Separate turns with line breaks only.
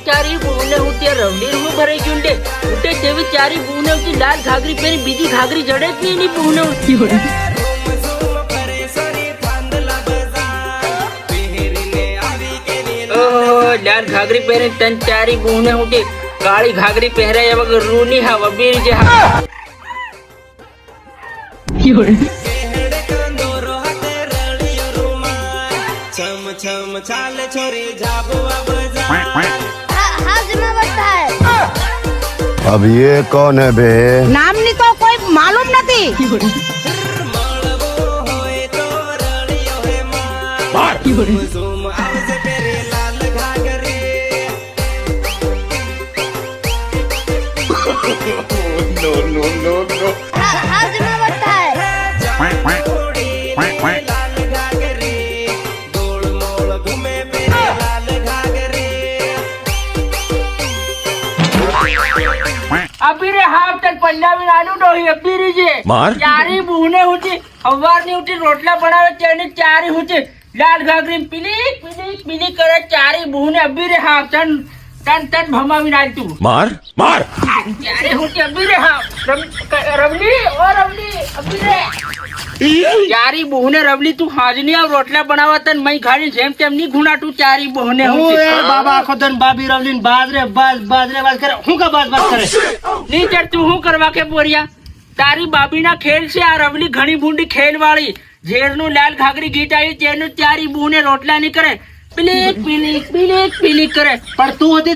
ચારી બહુને હું ત્યાં રવડી રૂમ ભરાઈ ગયું ને ઉઠે તેવી ચારી બહુને ઉઠી લાલ ઘાઘરી પહેરી બીજી ઘાઘરી જડે જ નહીં બહુને ઉઠતી હોય. લાલ ઘાઘરી પહેરી તન ચારી બહુને ઉઠી કાળી ઘાઘરી પહેરાયા વગર રૂની હા વબીર જે હા
ચાલે છોરી જાબવા બજા
हाँ जिम्मे बढ़ता है।
अब ये कौन है बे?
नाम नहीं तो कोई मालूम नहीं।
મળવો હોય તો રળિયો હે માર ઝૂમ આવજે પેરે લાલ ઘાઘરી
हाँ जिम्मे बढ़ता है।
લાલ ઘાઘરી ગોળ મોળ ઘૂમે પેરે લાલ ઘાઘરી
અબીરે હાવ તન પંજાબી નાનું ડોહી અબીરી છે
માર?
ચારી બહુને ઉઠી સવારની ઉઠી રોટલા બનાવે તેની ચારી ઉઠી લાલ ઘાઘરી પીલી પીલી પીલી કરે ચારી બહુને અબીરે હાવ તન તન તન ભમાવી નાખતું
मार मार
ચારી ઉઠી અબીરે હાવ રવલી ઓ રવલી અબીરે ચારી બહુને રવલી તું હાજની આવ રોટલા બનાવવા તન મઈ ખાડી જેમ તેમ ની ગુણાટું ચારી બહુને ઉઠી
बाबा आखो दिन बाबी रवलीन बाजरे बाज करे हूं का बाज करे
નહીં ચડ તું શું કરવા કે બોરિયા તારી બાબીના ખેલ છે આ રવલી ઘણી ભૂંડી ખેલ વાળી ઝેરનું લાલ ઘાઘરી ગીત આવી તેનું ચારી બહુને રોટલા નહીં કરે પીલી પીલી પીલી પીલી કરે
पर तू होती